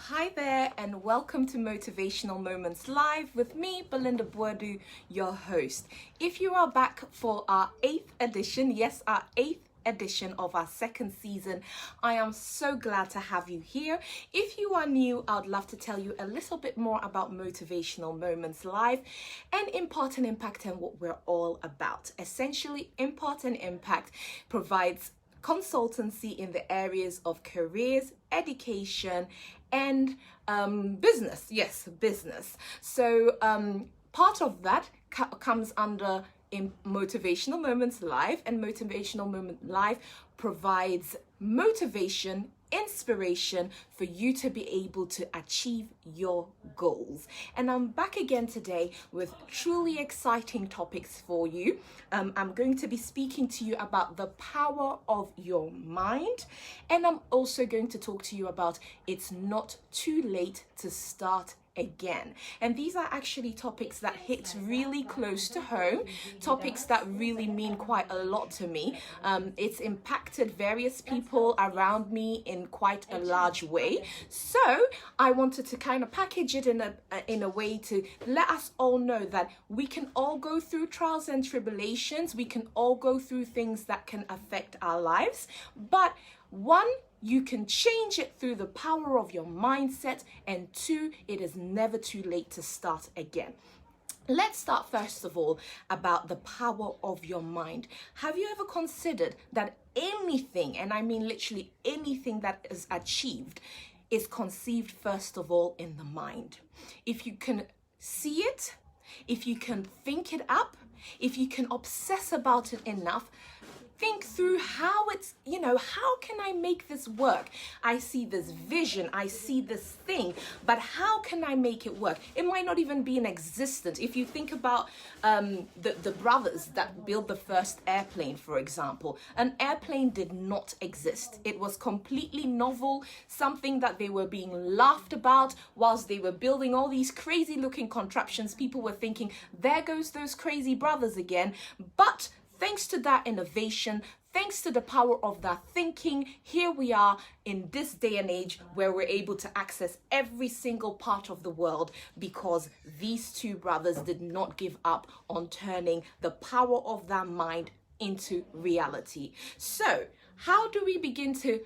Hi there, and welcome to Motivational Moments Live with me, Belinda Boadu, your host. If you are back for our 8th edition, yes, our 8th edition of our second season, I am so glad to have you here. If you are new, I'd love to tell you a little bit more about Motivational Moments Live and Impact and Impact and what we're all about. Essentially, Impact and Impact provides consultancy in the areas of careers, education, and business. Yes, business. So part of that comes under Motivational Moments Live, and Motivational Moment Live provides motivation, inspiration for you to be able to achieve your goals. And I'm back again today with truly exciting topics for you. I'm going to be speaking to you about the power of your mind, and I'm also going to talk to you about it's not too late to start again. And these are actually topics that hit really close to home, topics that really mean quite a lot to me. It's impacted various people around me in quite a large way. So I wanted to kind of package it in a way to let us all know that we can all go through trials and tribulations. We can all go through things that can affect our lives. But one, you can change it through the power of your mindset, and two, it is never too late to start again. Let's start first of all about the power of your mind. Have you ever considered that anything, and I mean literally anything that is achieved, is conceived first of all in the mind? If you can see it, if you can think it up, if you can obsess about it enough, think through how it's, how can I make this work? I see this vision, I see this thing, but how can I make it work? It might not even be in existence. If you think about the brothers that built the first airplane, for example, an airplane did not exist. It was completely novel, something that they were being laughed about whilst they were building all these crazy looking contraptions. People were thinking, there goes those crazy brothers again. But thanks to that innovation, thanks to the power of that thinking, here we are in this day and age where we're able to access every single part of the world because these two brothers did not give up on turning the power of that mind into reality. So, how do we begin to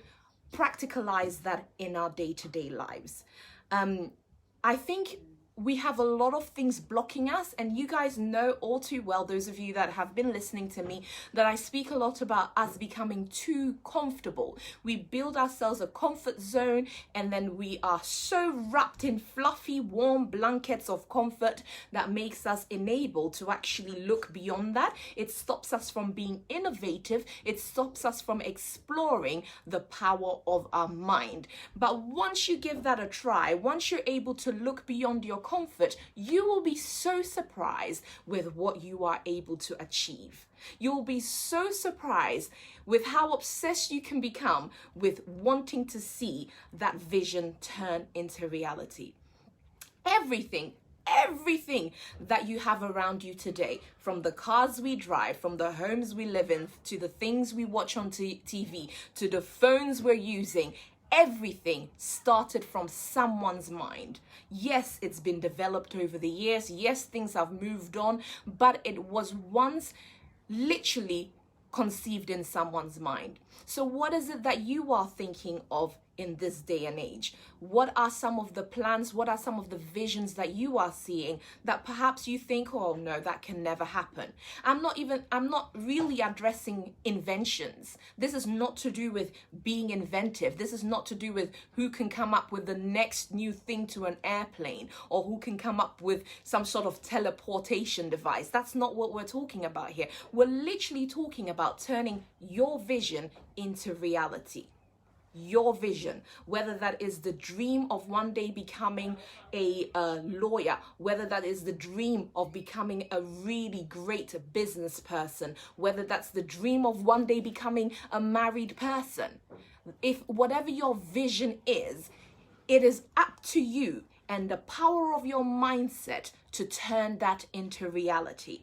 practicalize that in our day-to-day lives? I think we have a lot of things blocking us, and you guys know all too well, those of you that have been listening to me, that I speak a lot about us becoming too comfortable. We build ourselves a comfort zone, and then we are so wrapped in fluffy, warm blankets of comfort that makes us unable to actually look beyond that. It stops us from being innovative. It stops us from exploring the power of our mind. But once you give that a try, once you're able to look beyond your comfort, you will be so surprised with what you are able to achieve. You will be so surprised with how obsessed you can become with wanting to see that vision turn into reality. Everything that you have around you today, from the cars we drive, from the homes we live in, to the things we watch on TV, to the phones we're using, everything started from someone's mind. Yes, it's been developed over the years. Yes, things have moved on, but it was once literally conceived in someone's mind. So what is it that you are thinking of in this day and age? What are some of the plans? What are some of the visions that you are seeing that perhaps you think, oh no, that can never happen? I'm not really addressing inventions. This is not to do with being inventive. This is not to do with who can come up with the next new thing to an airplane, or who can come up with some sort of teleportation device. That's not what we're talking about here. We're literally talking about turning your vision into reality. Your vision, whether that is the dream of one day becoming a lawyer, whether that is the dream of becoming a really great business person, whether that's the dream of one day becoming a married person. If whatever your vision is, it is up to you and the power of your mindset to turn that into reality.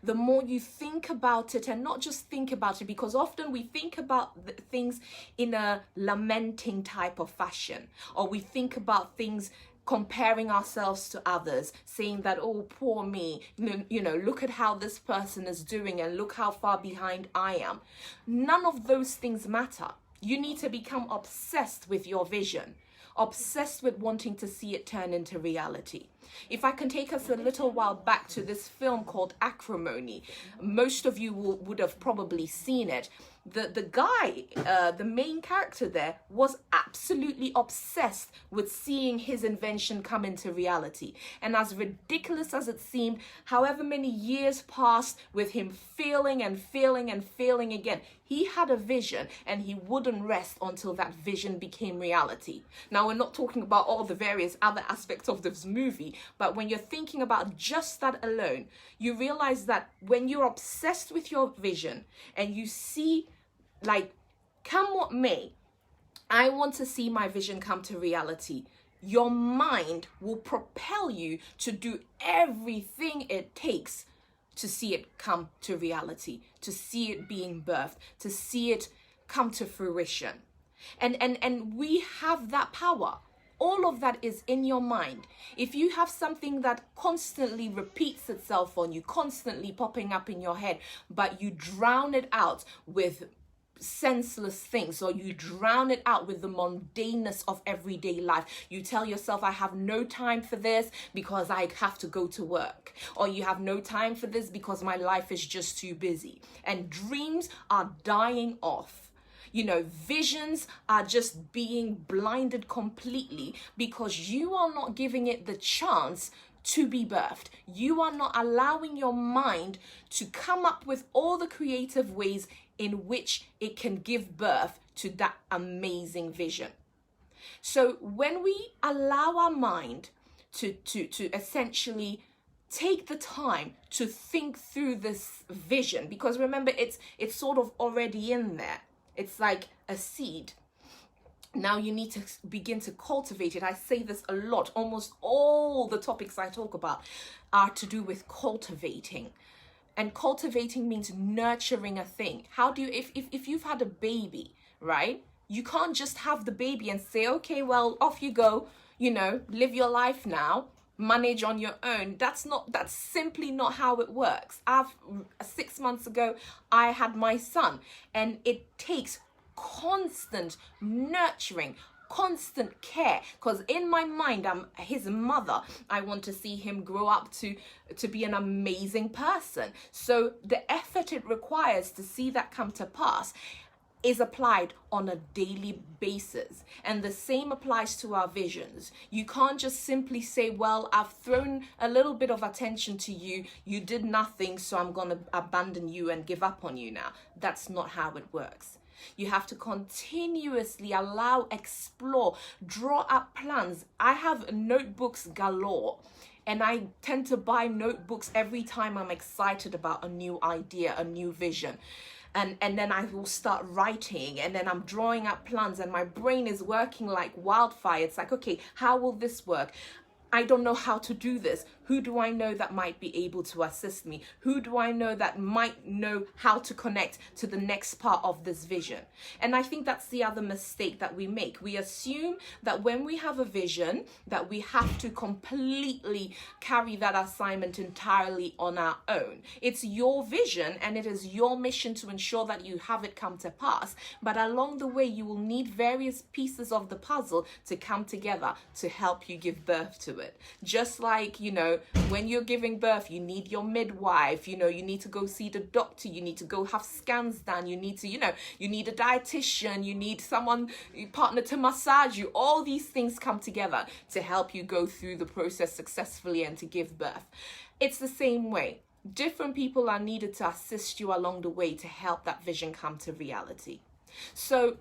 The more you think about it, and not just think about it, because often we think about things in a lamenting type of fashion, or we think about things comparing ourselves to others, saying that, oh, poor me, look at how this person is doing and look how far behind I am. None of those things matter. You need to become obsessed with your vision, obsessed with wanting to see it turn into reality. If I can take us a little while back to this film called Acrimony, most of you would have probably seen it. The guy, the main character there, was absolutely obsessed with seeing his invention come into reality. And as ridiculous as it seemed, however many years passed with him failing and failing and failing again, he had a vision and he wouldn't rest until that vision became reality. Now, we're not talking about all the various other aspects of this movie, but when you're thinking about just that alone, you realize that when you're obsessed with your vision and you see, like, come what may, I want to see my vision come to reality, your mind will propel you to do everything it takes to see it come to reality, to see it being birthed, to see it come to fruition. And we have that power. All of that is in your mind. If you have something that constantly repeats itself on you, constantly popping up in your head, but you drown it out with senseless things, or you drown it out with the mundaneness of everyday life. You tell yourself, I have no time for this because I have to go to work, or you have no time for this because my life is just too busy, and dreams are dying off. Visions are just being blinded completely because you are not giving it the chance to be birthed. You are not allowing your mind to come up with all the creative ways in which it can give birth to that amazing vision. So when we allow our mind to essentially take the time to think through this vision, because remember, it's sort of already in there. It's like a seed. Now you need to begin to cultivate it. I say this a lot. Almost all the topics I talk about are to do with cultivating. And cultivating means nurturing a thing. How do you, if you've had a baby, right? You can't just have the baby and say, okay, well, off you go, live your life now, manage on your own. That's simply not how it works. 6 months ago, I had my son, and it takes constant nurturing, constant care, because in my mind, I'm his mother. I want to see him grow up to be an amazing person. So the effort it requires to see that come to pass is applied on a daily basis. And the same applies to our visions. You can't just simply say, well, I've thrown a little bit of attention to you, you did nothing, so I'm going to abandon you and give up on you now. That's not how it works. You have to continuously allow, explore, draw up plans. I have notebooks galore, and I tend to buy notebooks every time I'm excited about a new idea, a new vision. And then I will start writing, and then I'm drawing up plans, and my brain is working like wildfire. It's like, okay, how will this work? I don't know how to do this. Who do I know that might be able to assist me? Who do I know that might know how to connect to the next part of this vision? And I think that's the other mistake that we make. We assume that when we have a vision, that we have to completely carry that assignment entirely on our own. It's your vision, and it is your mission to ensure that you have it come to pass. But along the way, you will need various pieces of the puzzle to come together to help you give birth to it. Just like, when you're giving birth, you need your midwife, you need to go see the doctor, you need to go have scans done, you need to, you need a dietitian, you need someone, partner to massage you. All these things come together to help you go through the process successfully and to give birth. It's the same way. Different people are needed to assist you along the way to help that vision come to reality. So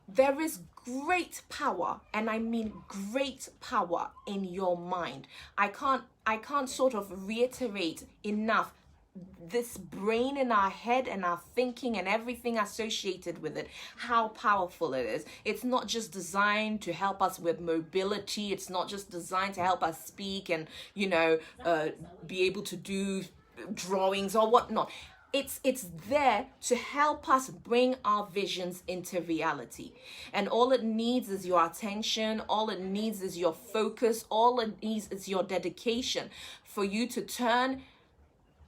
there is great power, and I mean great power, in your mind. I can't sort of reiterate enough this brain in our head and our thinking and everything associated with it, how powerful it is. It's not just designed to help us with mobility. It's not just designed to help us speak and, be able to do drawings or whatnot. It's there to help us bring our visions into reality. And all it needs is your attention, all it needs is your focus, all it needs is your dedication for you to turn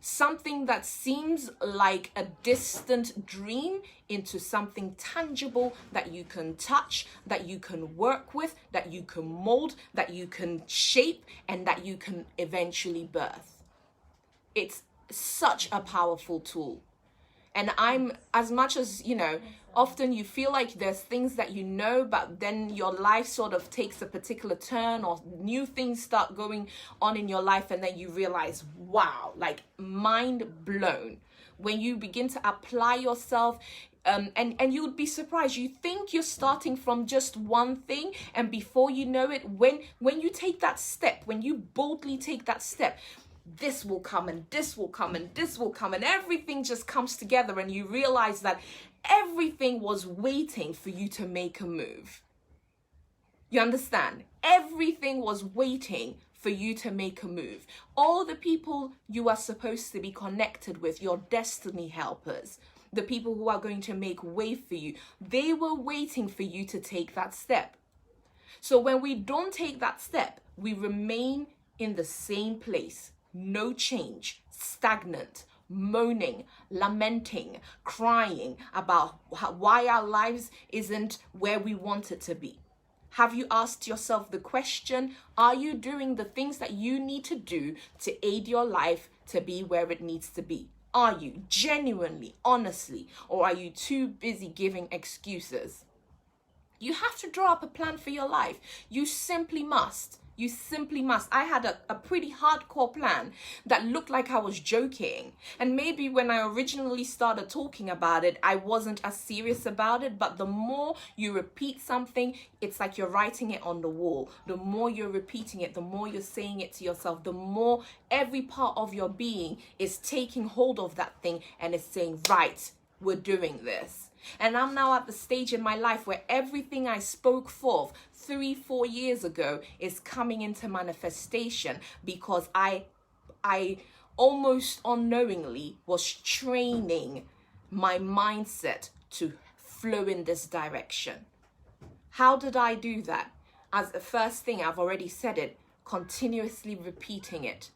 something that seems like a distant dream into something tangible that you can touch, that you can work with, that you can mold, that you can shape, and that you can eventually birth. It's such a powerful tool. And I'm, as much as, often you feel like there's things that you know, but then your life sort of takes a particular turn or new things start going on in your life, and then you realize, wow, like mind blown. When you begin to apply yourself, and you would be surprised. You think you're starting from just one thing, and before you know it, when you take that step, when you boldly take that step, this will come and this will come and this will come, and everything just comes together, and you realize that everything was waiting for you to make a move. You understand? Everything was waiting for you to make a move. All the people you are supposed to be connected with, your destiny helpers, the people who are going to make way for you, they were waiting for you to take that step. So when we don't take that step, we remain in the same place. No change, stagnant, moaning, lamenting, crying about why our lives isn't where we want it to be. Have you asked yourself the question, are you doing the things that you need to do to aid your life to be where it needs to be? Are you genuinely, honestly, or are you too busy giving excuses? You have to draw up a plan for your life. You simply must. You simply must. I had a pretty hardcore plan that looked like I was joking. And maybe when I originally started talking about it, I wasn't as serious about it. But the more you repeat something, it's like you're writing it on the wall. The more you're repeating it, the more you're saying it to yourself, the more every part of your being is taking hold of that thing and is saying, right, we're doing this. And I'm now at the stage in my life where everything I spoke forth 3-4 years ago is coming into manifestation, because I almost unknowingly was training my mindset to flow in this direction. How did I do that? As the first thing, I've already said it, continuously repeating it.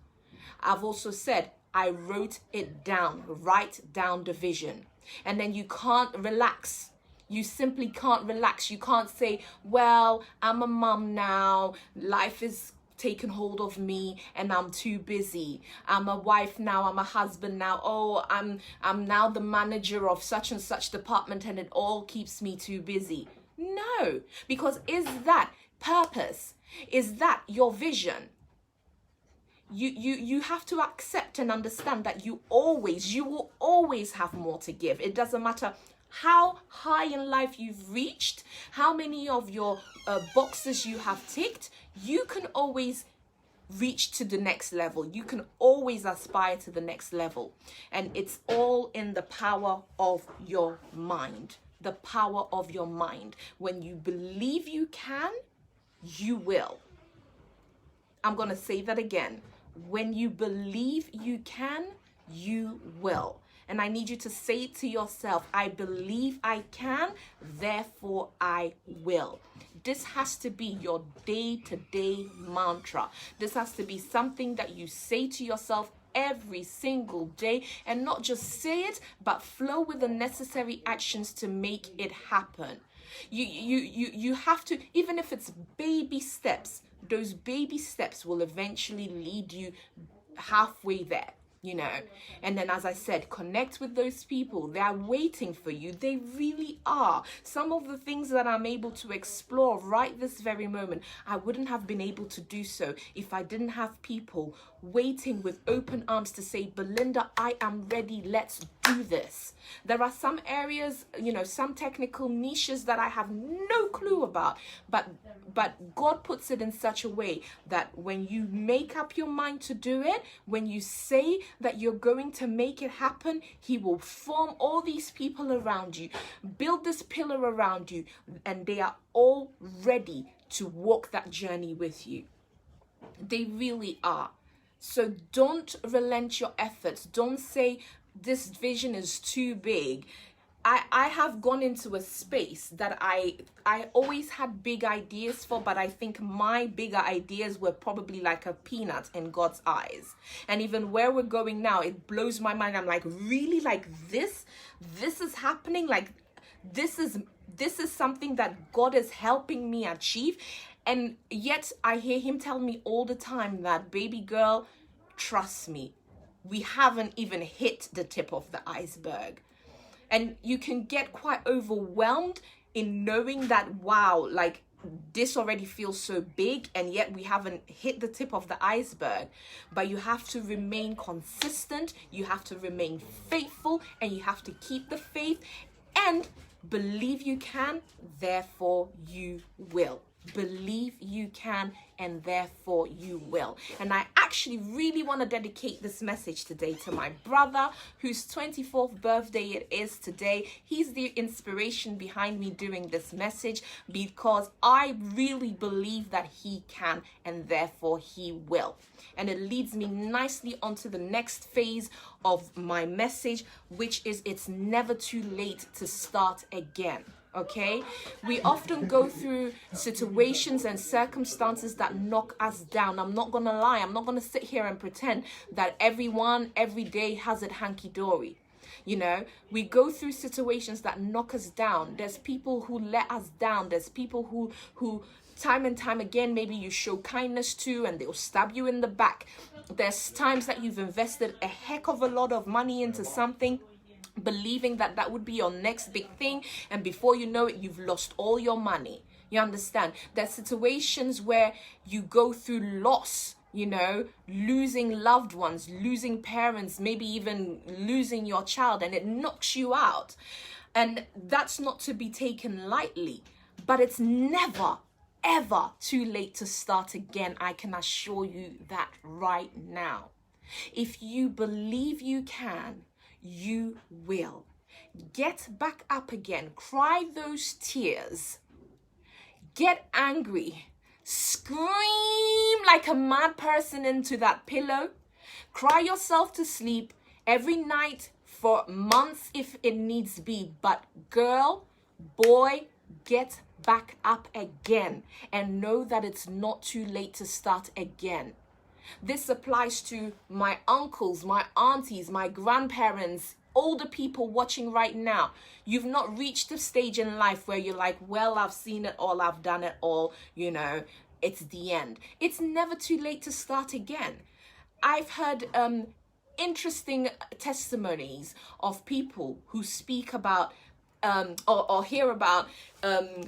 I've also said I wrote it down, write down the vision. And then you can't relax. You simply can't relax. You can't say, well, I'm a mum now. Life is taken hold of me and I'm too busy. I'm a wife now. I'm a husband now. Oh, I'm now the manager of such and such department and it all keeps me too busy. No, because is that purpose? Is that your vision? You have to accept and understand that you will always have more to give. It doesn't matter how high in life you've reached, how many of your boxes you have ticked, you can always reach to the next level. You can always aspire to the next level. And it's all in the power of your mind. The power of your mind. When you believe you can, you will. I'm going to say that again. When you believe you can, you will. And I need you to say it to yourself. I believe I can, therefore I will. This has to be your day-to-day mantra. This has to be something that you say to yourself every single day, and not just say it, but flow with the necessary actions to make it happen. You have to, even if it's baby steps, those baby steps will eventually lead you halfway there, And then, as I said, connect with those people. They are waiting for you. They really are. Some of the things that I'm able to explore right this very moment, I wouldn't have been able to do so if I didn't have people waiting with open arms to say, Belinda, I am ready. Let's do this. There are some areas, some technical niches that I have no clue about, but God puts it in such a way that when you make up your mind to do it, when you say that you're going to make it happen, He will form all these people around you, build this pillar around you, and they are all ready to walk that journey with you. They really are. So don't relent your efforts. Don't say this vision is too big. I have gone into a space that I always had big ideas for, but I think my bigger ideas were probably like a peanut in God's eyes. And even where we're going now, it blows my mind. I'm like, really? Like this is happening? Like this is something that God is helping me achieve? And yet I hear him tell me all the time that, baby girl, trust me, we haven't even hit the tip of the iceberg. And you can get quite overwhelmed in knowing that, wow, like this already feels so big, and yet we haven't hit the tip of the iceberg. But you have to remain consistent, you have to remain faithful, and you have to keep the faith and believe you can, therefore you will. Believe you can, and therefore you will. And I actually really want to dedicate this message today to my brother, whose 24th birthday it is today. He's the inspiration behind me doing this message, because I really believe that he can, and therefore he will. And it leads me nicely onto the next phase of my message, which is it's never too late to start again. Okay, we often go through situations and circumstances that knock us down. I'm not gonna lie, I'm not gonna sit here and pretend that everyone every day has it hanky-dory. You know, we go through situations that knock us down. There's people who let us down. There's people who time and time again, maybe you show kindness to, and they'll stab you in the back. There's times that you've invested a heck of a lot of money into something, believing that that would be your next big thing, and before you know it, you've lost all your money. You understand? There's situations where you go through loss, you know, losing loved ones, losing parents, maybe even losing your child, and it knocks you out. And that's not to be taken lightly, but it's never ever too late to start again. I can assure you that right now. If you believe you can, you will. Get back up again. Cry those tears. Get angry. Scream like a mad person into that pillow. Cry yourself to sleep every night for months if it needs be. But girl, boy, get back up again and know that it's not too late to start again. This applies to my uncles, my aunties, my grandparents, older people watching right now. You've not reached the stage in life where you're like, well, I've seen it all, I've done it all, you know, it's the end. It's never too late to start again. I've heard interesting testimonies of people who speak about or hear about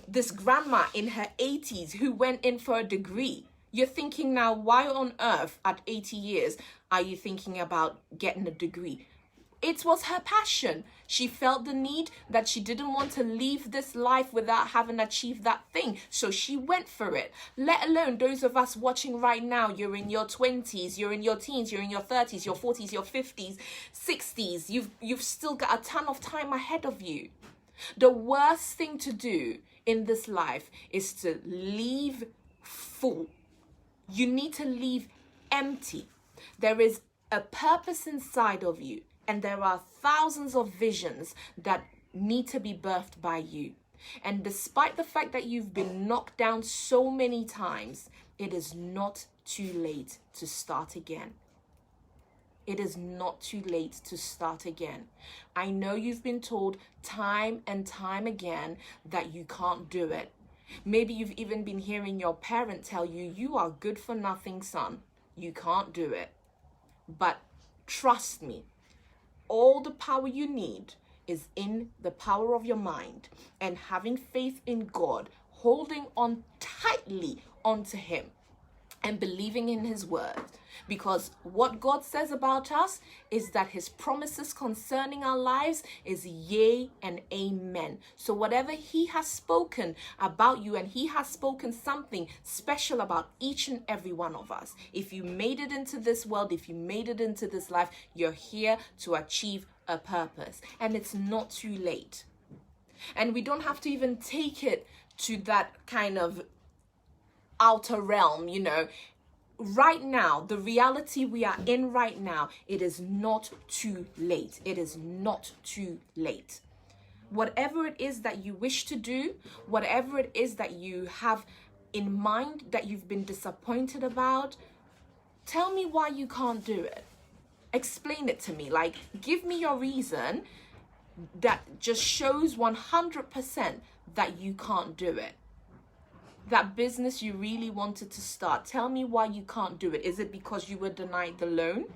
this grandma in her 80s who went in for a degree. You're thinking now, why on earth at 80 years are you thinking about getting a degree? It was her passion. She felt the need that she didn't want to leave this life without having achieved that thing. So she went for it. Let alone those of us watching right now, you're in your 20s, you're in your teens, you're in your 30s, your 40s, your 50s, 60s. You've still got a ton of time ahead of you. The worst thing to do in this life is to leave full. You need to leave empty. There is a purpose inside of you, and there are thousands of visions that need to be birthed by you. And despite the fact that you've been knocked down so many times, it is not too late to start again. It is not too late to start again. I know you've been told time and time again that you can't do it. Maybe you've even been hearing your parent tell you, you are good for nothing, son. You can't do it. But trust me, all the power you need is in the power of your mind and having faith in God, holding on tightly onto him and believing in his word. Because what God says about us is that his promises concerning our lives is yea and amen. So whatever he has spoken about you, and he has spoken something special about each and every one of us. If you made it into this world, if you made it into this life, you're here to achieve a purpose. And it's not too late. And we don't have to even take it to that kind of outer realm, you know. right now, the reality we are in right now, it is not too late. It is not too late. Whatever it is that you wish to do, whatever it is that you have in mind that you've been disappointed about, tell me why you can't do it. Explain it to me. Like, give me your reason that just shows 100% that you can't do it. That business you really wanted to start, tell me why you can't do it. Is it because you were denied the loan?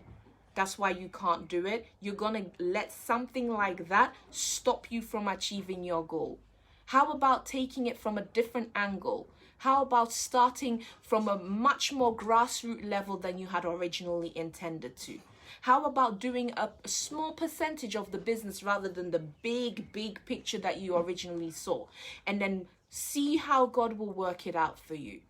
That's why you can't do it. You're gonna let something like that stop you from achieving your goal. How about taking it from a different angle? How about starting from a much more grassroots level than you had originally intended to? How about doing a small percentage of the business rather than the big picture that you originally saw? And then see how God will work it out for you.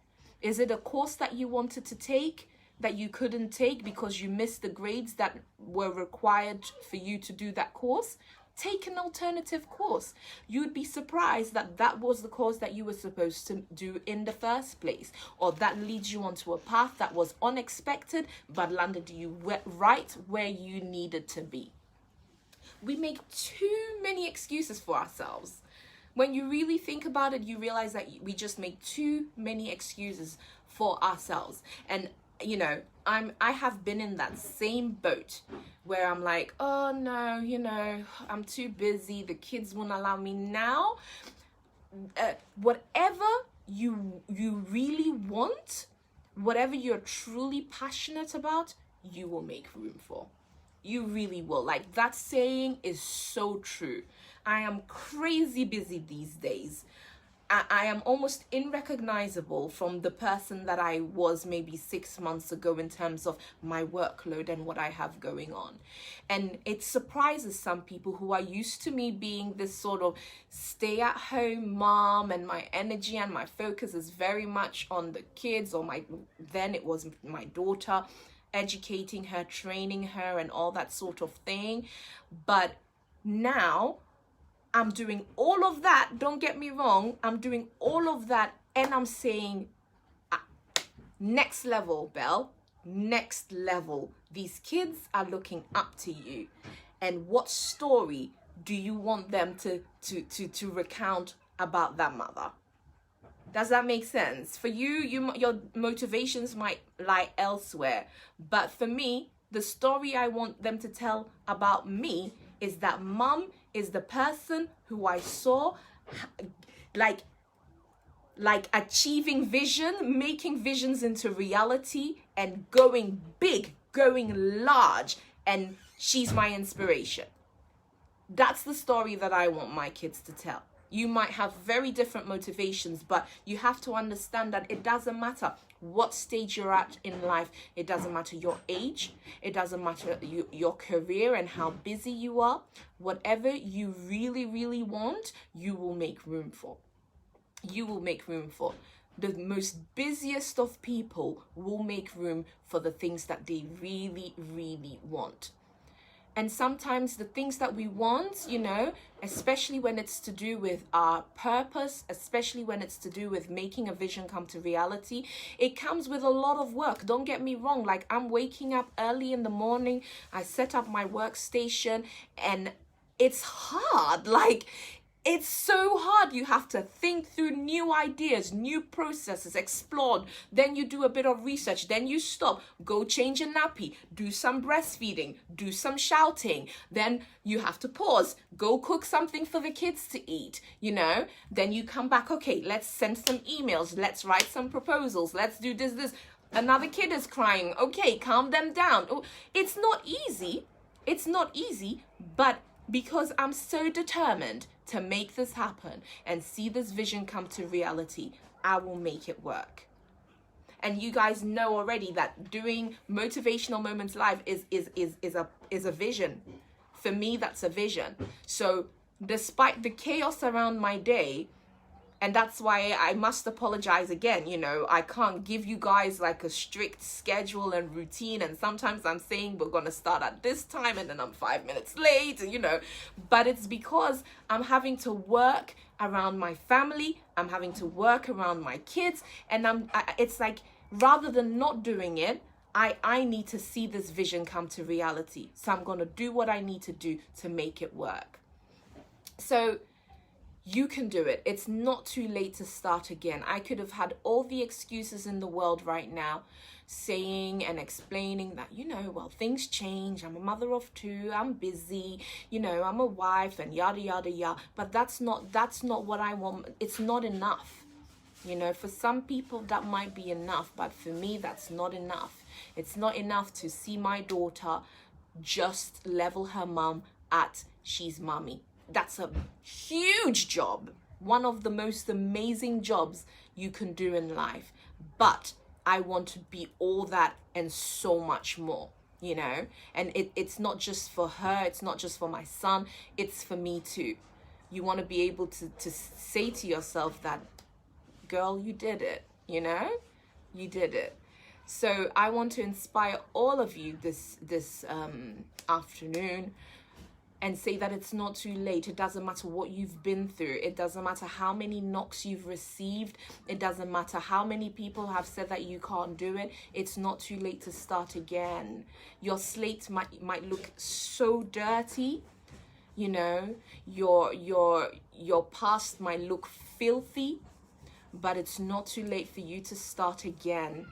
Is it a course that you wanted to take that you couldn't take because you missed the grades that were required for you to do that course? Take an alternative course. You'd be surprised that that was the course that you were supposed to do in the first place, or that leads you onto a path that was unexpected but landed you right where you needed to be. We make too many excuses for ourselves. When you really think about it, you realize that we just make too many excuses for ourselves. And you know, I have been in that same boat where I'm like, oh no, you know, I'm too busy. The kids won't allow me now. Whatever you really want, whatever you're truly passionate about, you will make room for. You really will. Like, that saying is so true. I am crazy busy these days. I am almost unrecognizable from the person that I was maybe 6 months ago in terms of my workload and what I have going on. And it surprises some people who are used to me being this sort of stay-at-home mom, and my energy and my focus is very much on the kids, or then it was my daughter, educating her, training her, and all that sort of thing. But now I'm doing all of that. Don't get me wrong. I'm doing all of that, and I'm saying, next level, Belle, next level. These kids are looking up to you. And what story do you want them to recount about that mother? Does that make sense? For you, your motivations might lie elsewhere. But for me, the story I want them to tell about me is that mom is the person who I saw like achieving vision, making visions into reality, and going big, going large, and she's my inspiration. That's the story that I want my kids to tell. You might have very different motivations, but you have to understand that it doesn't matter what stage you're at in life. It doesn't matter your age. It doesn't matter your career and how busy you are. Whatever you really, really want, you will make room for. You will make room for. The most busiest of people will make room for the things that they really, really want. And sometimes the things that we want, you know, especially when it's to do with our purpose, especially when it's to do with making a vision come to reality, it comes with a lot of work. Don't get me wrong. Like, I'm waking up early in the morning. I set up my workstation, and it's hard. Like, it's so hard. You have to think through new ideas, new processes, explore. Then you do a bit of research. Then you stop, go change a nappy, do some breastfeeding, do some shouting. Then you have to pause, go cook something for the kids to eat, you know. Then you come back, okay, let's send some emails. Let's write some proposals. Let's do this. Another kid is crying. Okay, calm them down. Oh, it's not easy. It's not easy, but because I'm so determined to make this happen and see this vision come to reality, I will make it work. And you guys know already that doing Motivational Moments Live is a vision. For me, that's a vision. So despite the chaos around my day, and that's why I must apologize again, you know, I can't give you guys like a strict schedule and routine. And sometimes I'm saying we're going to start at this time and then I'm 5 minutes late, you know, but it's because I'm having to work around my family. I'm having to work around my kids. And it's like rather than not doing it, I need to see this vision come to reality. So I'm going to do what I need to do to make it work. So you can do it. It's not too late to start again. I could have had all the excuses in the world right now, saying and explaining that, well, things change. I'm a mother of two. I'm busy. I'm a wife and yada, yada, yada. But that's not what I want. It's not enough. For some people that might be enough, but for me, that's not enough. It's not enough to see my daughter just level her mum at she's mommy. That's a huge job. One of the most amazing jobs you can do in life. But I want to be all that and so much more, And it's not just for her. It's not just for my son. It's for me too. You want to be able to say to yourself that, girl, you did it, You did it. So I want to inspire all of you this afternoon and say that it's not too late. It doesn't matter what you've been through. It doesn't matter how many knocks you've received. It doesn't matter how many people have said that you can't do it. It's not too late to start again. Your slate might look so dirty, your past might look filthy, but it's not too late for you to start again.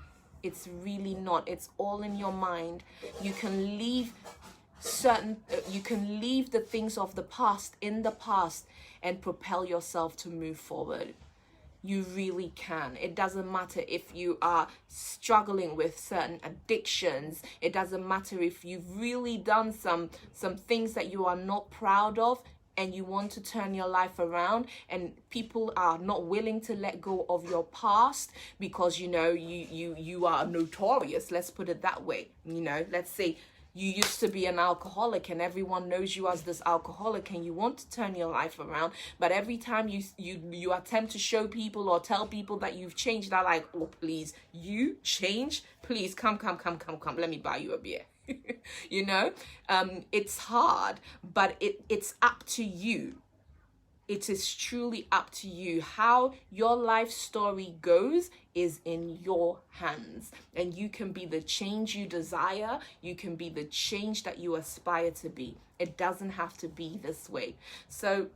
It's really not. It's all in your mind. You can leave the things of the past in the past and propel yourself to move forward. You really can. It doesn't matter if you are struggling with certain addictions. It doesn't matter if you've really done some things that you are not proud of and you want to turn your life around, and people are not willing to let go of your past because you are notorious. Let's put it that way. Let's say you used to be an alcoholic and everyone knows you as this alcoholic, and you want to turn your life around, but every time you attempt to show people or tell people that you've changed, they're like, oh, please, you change? Please, come, let me buy you a beer. It's hard, but it's up to you. It is truly up to you. How your life story goes is in your hands, and you can be the change you desire. You can be the change that you aspire to be. It doesn't have to be this way. So,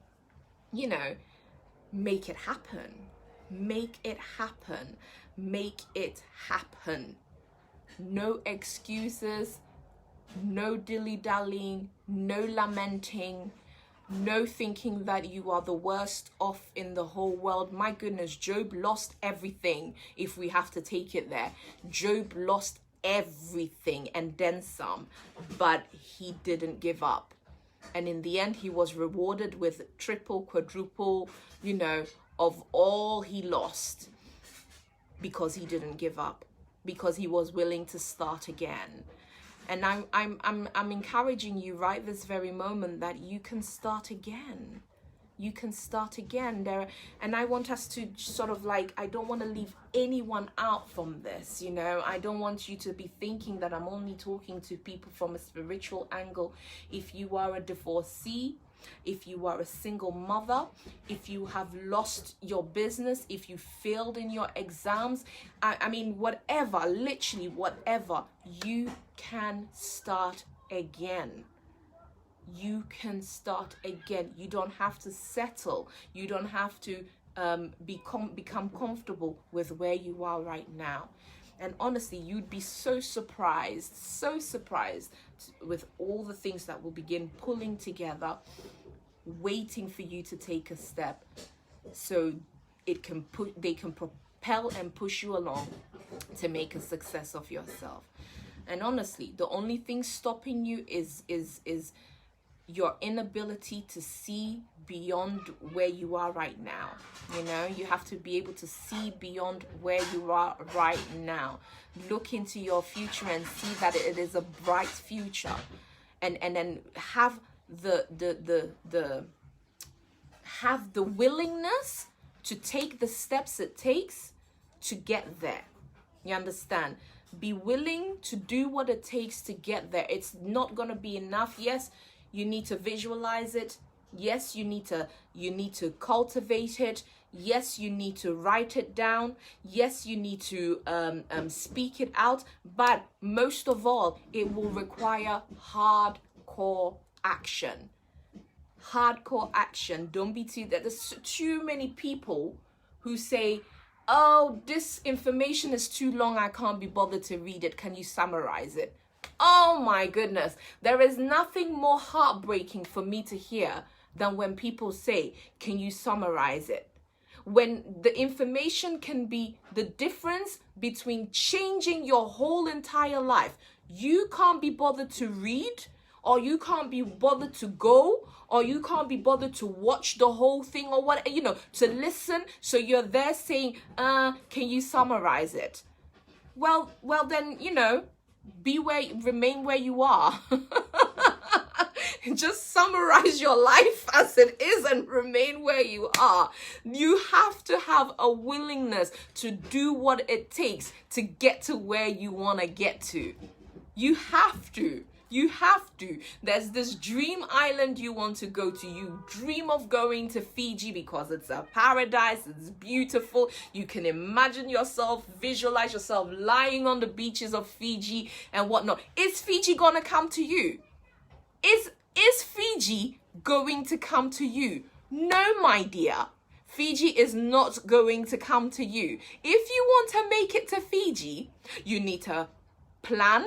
make it happen. Make it happen. Make it happen. No excuses, no dilly-dallying, no lamenting, no thinking that you are the worst off in the whole world. My goodness, Job lost everything, if we have to take it there. Job lost everything and then some, but he didn't give up. And in the end, he was rewarded with triple, quadruple, of all he lost, because he didn't give up, because he was willing to start again. And I'm encouraging you right this very moment that you can start again. You can start again there. And I want us to sort of I don't want to leave anyone out from this, I don't want you to be thinking that I'm only talking to people from a spiritual angle. If you are a divorcee, if you are a single mother, if you have lost your business, if you failed in your exams, I mean, whatever, literally whatever, you can start again. You can start again. You don't have to settle. You don't have to become comfortable with where you are right now. And honestly, you'd be so surprised with all the things that will begin pulling together, waiting for you to take a step, so they can propel and push you along to make a success of yourself. And honestly, the only thing stopping you is your inability to see beyond where you are right now. You have to be able to see beyond where you are right now. Look into your future and see that it is a bright future, and then have the willingness to take the steps it takes to get there. You understand? Be willing to do what it takes to get there. It's not going to be enough. Yes, you need to visualize it. Yes, you need to cultivate it. Yes, you need to write it down. Yes, you need to speak it out. But most of all, it will require hardcore action. Hardcore action. Don't be too, there's too many people who say, oh, this information is too long, I can't be bothered to read it, can you summarize it? Oh my goodness, there is nothing more heartbreaking for me to hear than when people say, can you summarize it? When the information can be the difference between changing your whole entire life. You can't be bothered to read, or you can't be bothered to go, or you can't be bothered to watch the whole thing, or what, to listen. So you're there saying, can you summarize it? Well, then, remain where you are. Just summarize your life as it is and remain where you are. You have to have a willingness to do what it takes to get to where you want to get to. You have to. You have to. There's this dream island you want to go to. You dream of going to Fiji because it's a paradise. It's beautiful. You can imagine yourself, visualize yourself lying on the beaches of Fiji and whatnot. Is Fiji gonna come to you? Is Fiji going to come to you? No, my dear. Fiji is not going to come to you. If you want to make it to Fiji, you need to plan,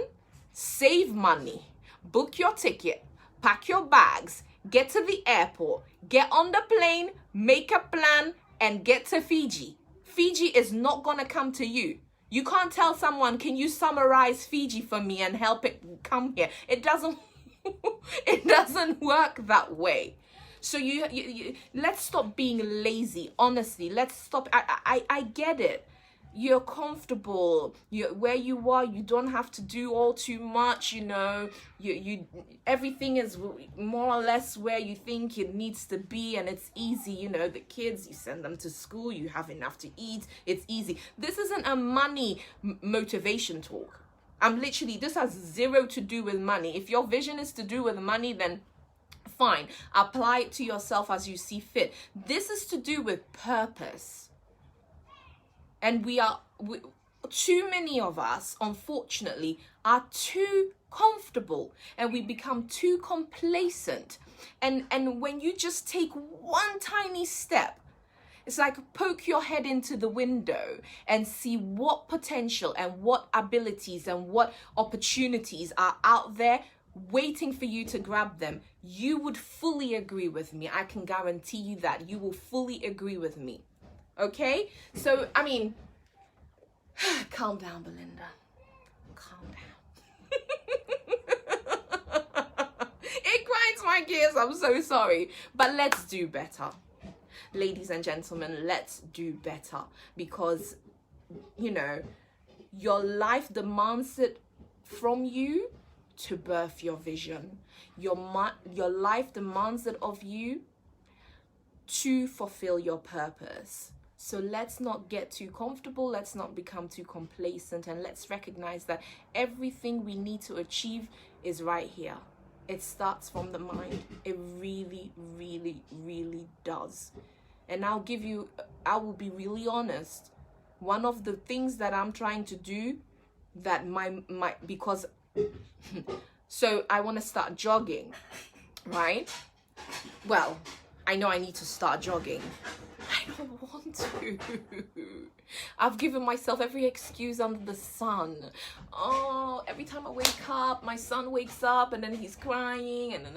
save money, book your ticket, pack your bags, get to the airport, get on the plane, make a plan, and get to Fiji. Fiji is not going to come to you. You can't tell someone, can you summarize Fiji for me and help it come here? It doesn't it doesn't work that way. So you let's stop being lazy. Honestly, let's stop. I get it. You're comfortable. You're where you are. You don't have to do all too much. You everything is more or less where you think it needs to be, and it's easy. The kids, you send them to school. You have enough to eat. It's easy. This isn't a money motivation talk. This has zero to do with money. If your vision is to do with money, then fine. Apply it to yourself as you see fit. This is to do with purpose. And too many of us, unfortunately, are too comfortable and we become too complacent. And when you just take one tiny step, it's like poke your head into the window and see what potential and what abilities and what opportunities are out there waiting for you to grab them. You would fully agree with me. I can guarantee you that. You will fully agree with me. Okay? So, calm down, Belinda. Calm down. It grinds my gears. I'm so sorry. But let's do better. Ladies and gentlemen, let's do better, because your life demands it from you to birth your vision. Your life demands it of you to fulfill your purpose. So let's not get too comfortable, let's not become too complacent, and let's recognize that everything we need to achieve is right here. It starts from the mind. It really, really, really does. And I will be really honest. One of the things that I'm trying to do that because so I want to start jogging, right? Well, I know I need to start jogging. I don't want to. I've given myself every excuse under the sun. Oh, every time I wake up, my son wakes up and then he's crying and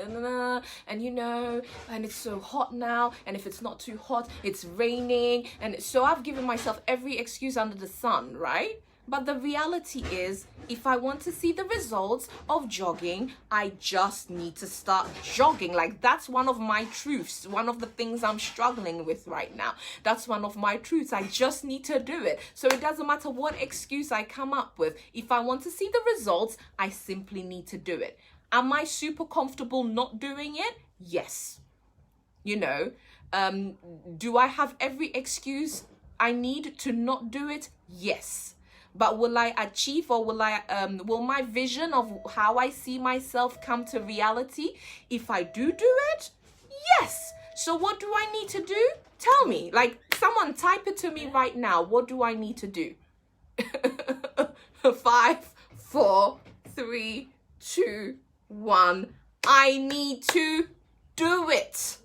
it's so hot now. And if it's not too hot, it's raining. And so I've given myself every excuse under the sun, right? But the reality is, if I want to see the results of jogging, I just need to start jogging. Like, that's one of my truths. One of the things I'm struggling with right now. That's one of my truths. I just need to do it. So it doesn't matter what excuse I come up with. If I want to see the results, I simply need to do it. Am I super comfortable not doing it? Yes. Do I have every excuse I need to not do it? Yes. But will I achieve, or will my vision of how I see myself come to reality if I do it? Yes. So what do I need to do? Tell me. Like, Someone type it to me right now. What do I need to do? 5, 4, 3, 2, 1. I need to do it.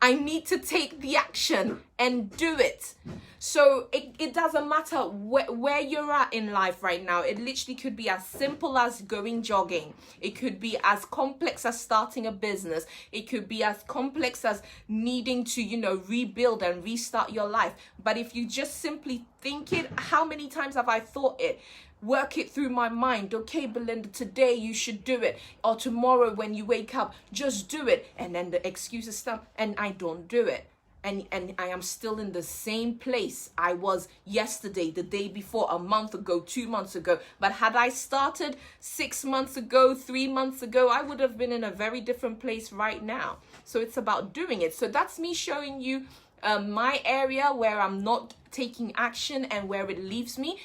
I need to take the action and do it. So it doesn't matter where you're at in life right now. It literally could be as simple as going jogging. It could be as complex as starting a business. It could be as complex as needing to, rebuild and restart your life. But if you just simply think it, how many times have I thought it? Work it through my mind. Okay, Belinda, today you should do it. Or tomorrow when you wake up, just do it. And then the excuses start and I don't do it. And I am still in the same place I was yesterday, the day before, a month ago, 2 months ago. But had I started 6 months ago, 3 months ago, I would have been in a very different place right now. So it's about doing it. So that's me showing you my area where I'm not taking action and where it leaves me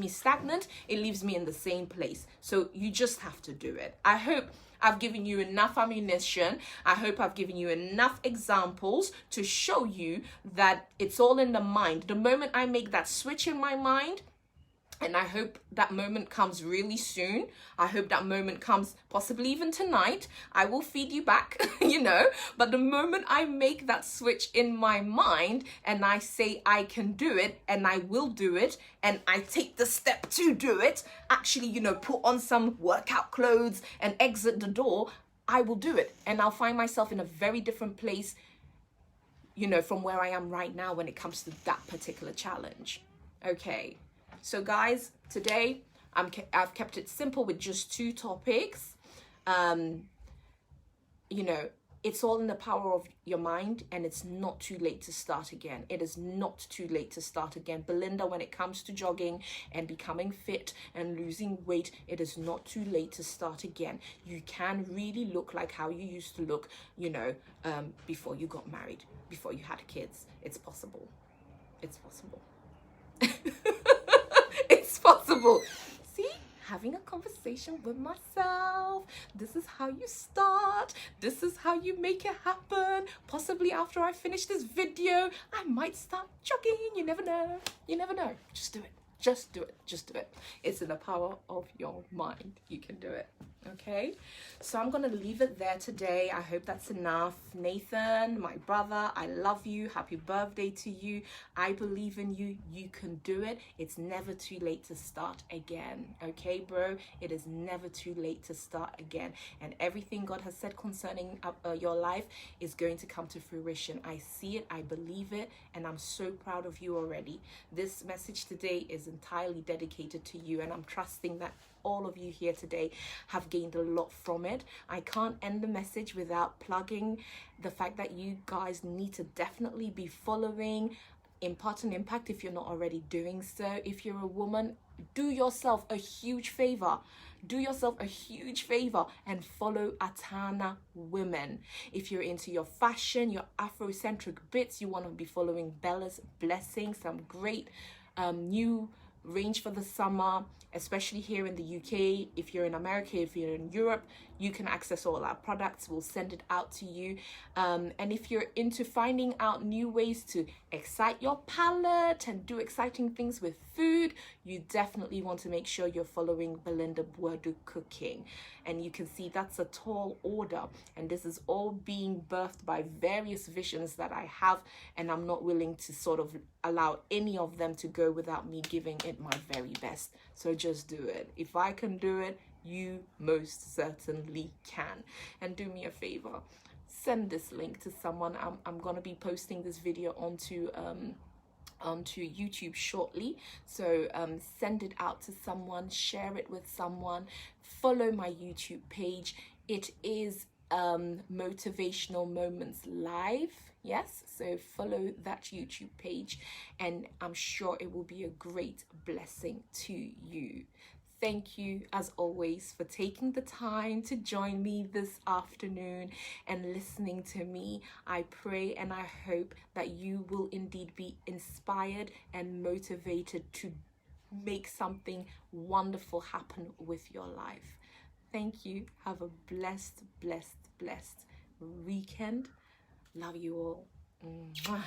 stagnant. It leaves me in the same place. So you just have to do it. I hope I've given you enough ammunition. I hope I've given you enough examples to show you that it's all in the mind. The moment I make that switch in my mind, and I hope that moment comes really soon. I hope that moment comes possibly even tonight. I will feed you back, But the moment I make that switch in my mind and I say I can do it and I will do it and I take the step to do it, actually, put on some workout clothes and exit the door, I will do it. And I'll find myself in a very different place, from where I am right now when it comes to that particular challenge. Okay. So guys, today I've kept it simple with just 2 topics. It's all in the power of your mind, and it's not too late to start again. It is not too late to start again. Belinda, when it comes to jogging and becoming fit and losing weight, it is not too late to start again. You can really look like how you used to look, before you got married, before you had kids. It's possible. It's possible. It's possible. See, having a conversation with myself. This is how you start. This is how you make it happen. Possibly after I finish this video, I might start jogging. You never know. You never know. Just do it. Just do it. Just do it. It's in the power of your mind. You can do it. Okay, so I'm gonna leave it there today. I hope that's enough. Nathan, my brother, I love you. Happy birthday to you. I believe in you. You can do it. It's never too late to start again. Okay, bro, it is never too late to start again, and everything God has said concerning your life is going to come to fruition. I see it, I believe it, and I'm so proud of you already. This message today is entirely dedicated to you, and I'm trusting that all of you here today have gained a lot from it. I can't end the message without plugging the fact that you guys need to definitely be following Impart and Impact if you're not already doing so. If you're a woman, do yourself a huge favor. Do yourself a huge favor and follow Atana Women. If you're into your fashion, your Afrocentric bits, you want to be following Bella's Blessing, some great new range for the summer, especially here in the UK. If you're in America, if you're in Europe, you can access all our products. We'll send it out to you. And if you're into finding out new ways to excite your palate and do exciting things with food, you definitely want to make sure you're following Belinda Boadu Cooking. And you can see that's a tall order. And this is all being birthed by various visions that I have. And I'm not willing to sort of allow any of them to go without me giving it my very best. So just do it. If I can do it, you most certainly can. And do me a favor, send this link to someone. I'm gonna be posting this video onto YouTube shortly, so send it out to someone, share it with someone, follow my YouTube page. It is Motivational Moments Live. Yes, so follow that YouTube page, and I'm sure it will be a great blessing to you. Thank you, as always, for taking the time to join me this afternoon and listening to me. I pray and I hope that you will indeed be inspired and motivated to make something wonderful happen with your life. Thank you. Have a blessed weekend. Love you all. Mwah.